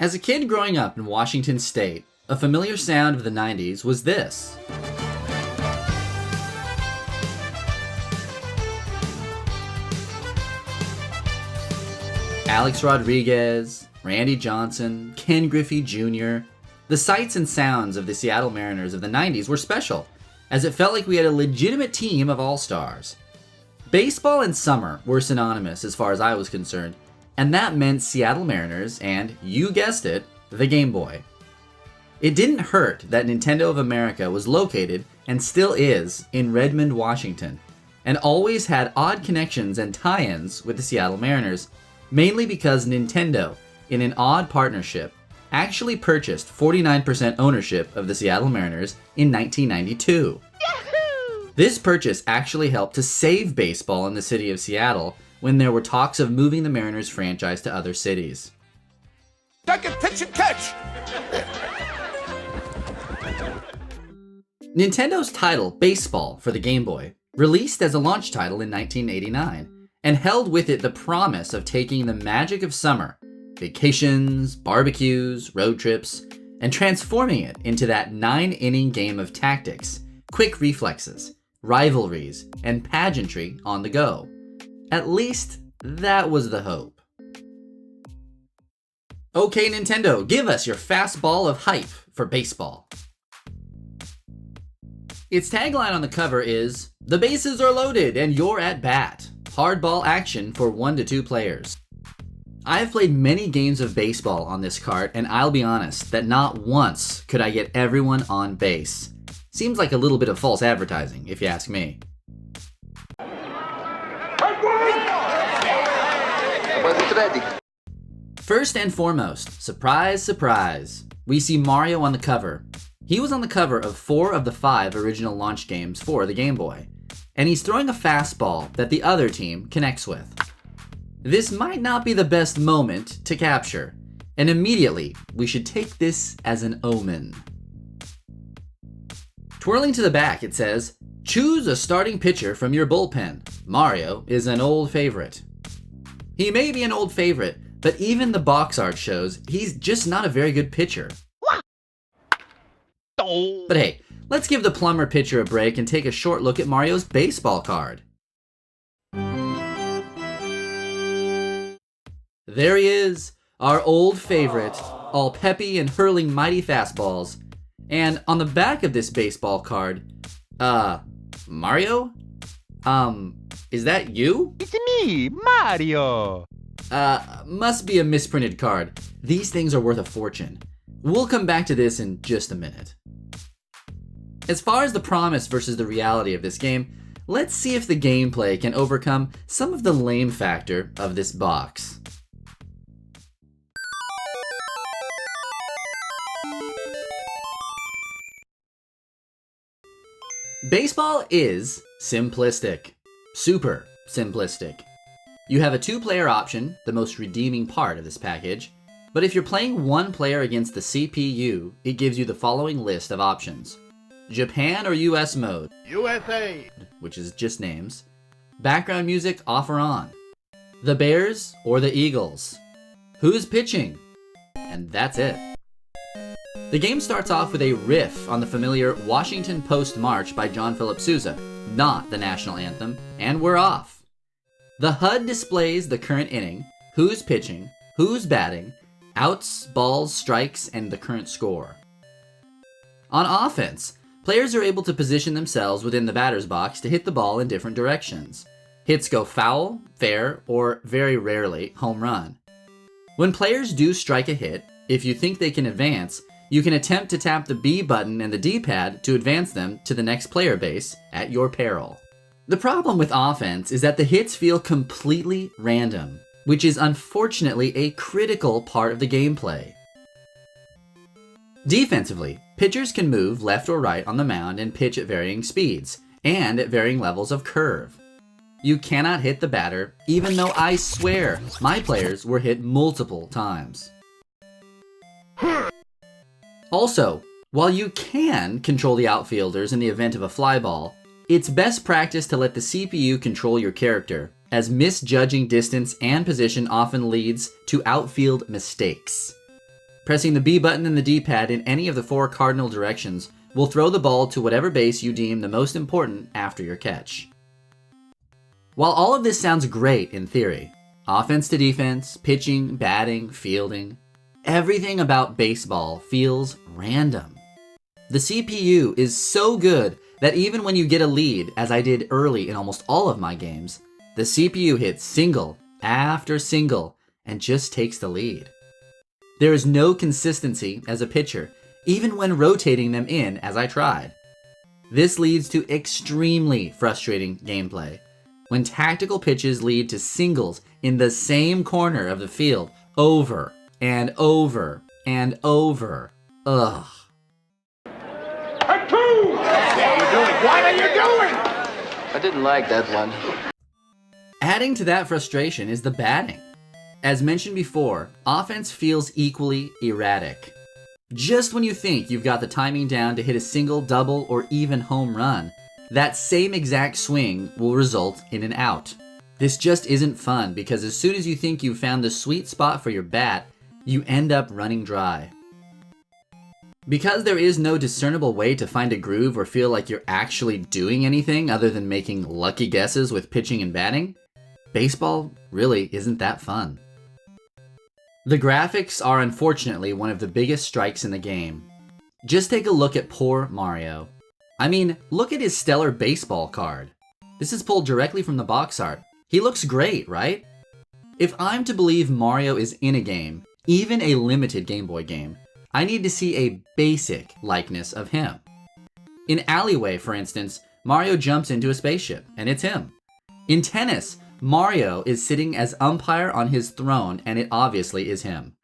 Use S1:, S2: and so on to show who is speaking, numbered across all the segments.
S1: As a kid growing up in Washington State, a familiar sound of the 90s was this. Alex Rodriguez, Randy Johnson, Ken Griffey Jr. The sights and sounds of the Seattle Mariners of the 90s were special, as it felt like we had a legitimate team of all-stars. Baseball and summer were synonymous as far as I was concerned, and that meant Seattle Mariners and, you guessed it, the Game Boy. It didn't hurt that Nintendo of America was located, and still is, in Redmond, Washington, and always had odd connections and tie-ins with the Seattle Mariners, mainly because Nintendo, in an odd partnership, actually purchased 49% ownership of the Seattle Mariners in 1992. Yahoo! This purchase actually helped to save baseball in the city of Seattle when there were talks of moving the Mariners franchise to other cities.
S2: Second pitch and catch!
S1: Nintendo's title, Baseball, for the Game Boy, released as a launch title in 1989, and held with it the promise of taking the magic of summer, vacations, barbecues, road trips, and transforming it into that 9-inning game of tactics, quick reflexes, rivalries, and pageantry on the go. At least, that was the hope. Okay, Nintendo, give us your fastball of hype for baseball. Its tagline on the cover is, "The bases are loaded and you're at bat. Hardball action for 1 to 2 players." I have played many games of baseball on this cart, and I'll be honest that not once could I get everyone on base. Seems like a little bit of false advertising, if you ask me. First and foremost, surprise, surprise, we see Mario on the cover. He was on the cover of 4 of the 5 original launch games for the Game Boy, and he's throwing a fastball that the other team connects with. This might not be the best moment to capture, and immediately we should take this as an omen. Twirling to the back, it says, "Choose a starting pitcher from your bullpen. Mario is an old favorite." He may be an old favorite, but even the box art shows he's just not a very good pitcher. But hey, let's give the plumber pitcher a break and take a short look at Mario's baseball card. There he is, our old favorite, all peppy and hurling mighty fastballs. And on the back of this baseball card, Mario? Is that you?
S3: It's me, Mario!
S1: Must be a misprinted card. These things are worth a fortune. We'll come back to this in just a minute. As far as the promise versus the reality of this game, let's see if the gameplay can overcome some of the lame factor of this box. Baseball is simplistic. Super simplistic. You have a 2-player option, the most redeeming part of this package, but if you're playing 1 player against the CPU, it gives you the following list of options. Japan or US mode,
S2: USA!
S1: which is just names. Background music off or on. The Bears or the Eagles. Who's pitching? And that's it. The game starts off with a riff on the familiar Washington Post March by John Philip Sousa, not the national anthem, and we're off. The HUD displays the current inning, who's pitching, who's batting, outs, balls, strikes, and the current score. On offense, players are able to position themselves within the batter's box to hit the ball in different directions. Hits go foul, fair, or very rarely, home run. When players do strike a hit, if you think they can advance, you can attempt to tap the B button and the D-pad to advance them to the next player base at your peril. The problem with offense is that the hits feel completely random, which is unfortunately a critical part of the gameplay. Defensively, pitchers can move left or right on the mound and pitch at varying speeds, and at varying levels of curve. You cannot hit the batter, even though I swear my players were hit multiple times. Also, while you can control the outfielders in the event of a fly ball, it's best practice to let the CPU control your character, as misjudging distance and position often leads to outfield mistakes. Pressing the B button and the D-pad in any of the 4 cardinal directions will throw the ball to whatever base you deem the most important after your catch. While all of this sounds great in theory, offense to defense, pitching, batting, fielding, everything about baseball feels random. The CPU is so good that even when you get a lead, as I did early in almost all of my games, the CPU hits single after single and just takes the lead. There is no consistency as a pitcher, even when rotating them in as I tried. This leads to extremely frustrating gameplay, when tactical pitches lead to singles in the same corner of the field over and over and over. Ugh.
S2: What are you doing?
S4: I didn't like that one.
S1: Adding to that frustration is the batting. As mentioned before, offense feels equally erratic. Just when you think you've got the timing down to hit a single, double, or even home run, that same exact swing will result in an out. This just isn't fun because as soon as you think you've found the sweet spot for your bat, you end up running dry. Because there is no discernible way to find a groove or feel like you're actually doing anything other than making lucky guesses with pitching and batting, baseball really isn't that fun. The graphics are unfortunately one of the biggest strikes in the game. Just take a look at poor Mario. I mean, look at his stellar baseball card. This is pulled directly from the box art. He looks great, right? If I'm to believe Mario is in a game, even a limited Game Boy game, I need to see a basic likeness of him. In Alleyway, for instance, Mario jumps into a spaceship, and it's him. In tennis, Mario is sitting as umpire on his throne, and it obviously is him.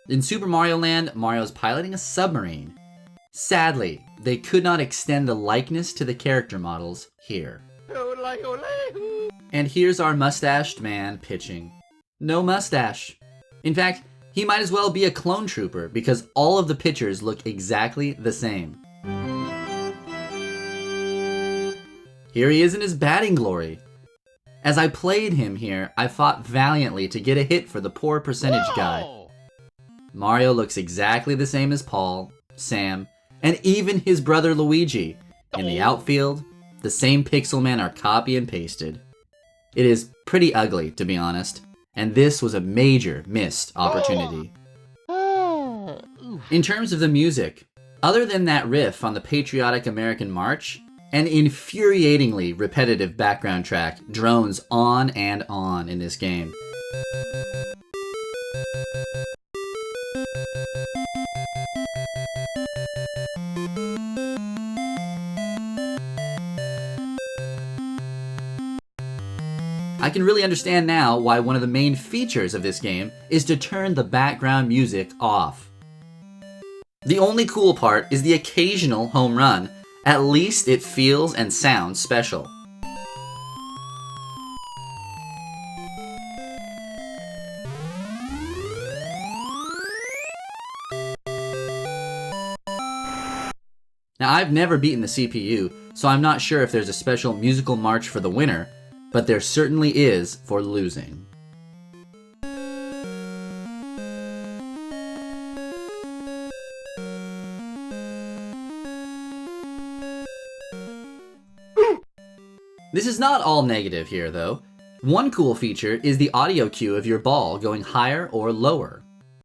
S1: In Super Mario Land, Mario's piloting a submarine. Sadly, they could not extend the likeness to the character models here. And here's our mustached man pitching. No mustache. In fact, he might as well be a clone trooper because all of the pitchers look exactly the same. Here he is in his batting glory. As I played him here, I fought valiantly to get a hit for the poor percentage guy. Mario looks exactly the same as Paul, Sam, and even his brother Luigi. In the outfield, the same pixel men are copy and pasted. It is pretty ugly, to be honest, and this was a major missed opportunity. In terms of the music, other than that riff on the patriotic American march, an infuriatingly repetitive background track drones on and on in this game. I can really understand now why one of the main features of this game is to turn the background music off. The only cool part is the occasional home run. At least it feels and sounds special. Now, I've never beaten the CPU, so I'm not sure if there's a special musical march for the winner, but there certainly is for losing. This is not all negative here, though. One cool feature is the audio cue of your ball going higher or lower.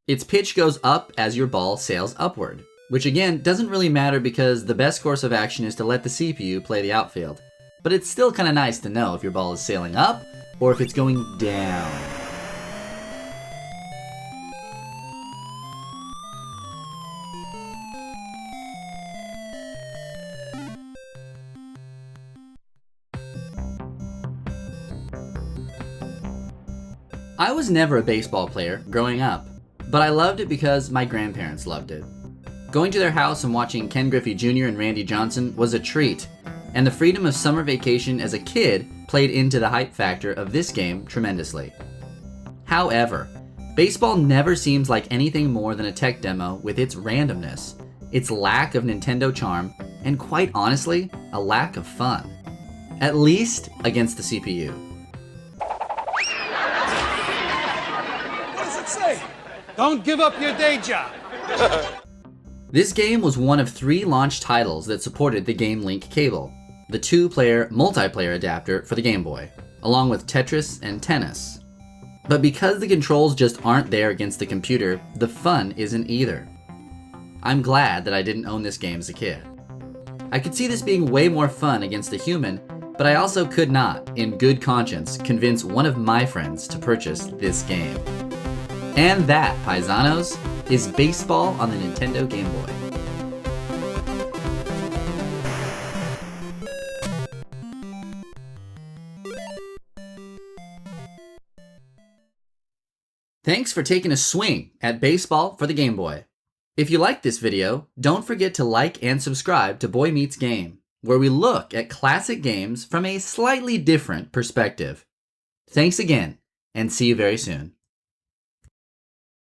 S1: Its pitch goes up as your ball sails upward, which again doesn't really matter because the best course of action is to let the CPU play the outfield. But it's still kind of nice to know if your ball is sailing up or if it's going down. I was never a baseball player growing up, but I loved it because my grandparents loved it. Going to their house and watching Ken Griffey Jr. and Randy Johnson was a treat, and the freedom of summer vacation as a kid played into the hype factor of this game tremendously. However, baseball never seems like anything more than a tech demo with its randomness, its lack of Nintendo charm, and quite honestly, a lack of fun. At least against the CPU.
S2: What does it say?
S5: Don't give up your day job.
S1: This game was one of 3 launch titles that supported the Game Link cable, the 2-player multiplayer adapter for the Game Boy, along with Tetris and Tennis. But because the controls just aren't there against the computer, the fun isn't either. I'm glad that I didn't own this game as a kid. I could see this being way more fun against a human, but I also could not, in good conscience, convince one of my friends to purchase this game. And that, paisanos, is baseball on the Nintendo Game Boy. Thanks for taking a swing at baseball for the Game Boy. If you liked this video, don't forget to like and subscribe to Boy Meets Game, where we look at classic games from a slightly different perspective. Thanks again, and see you very soon.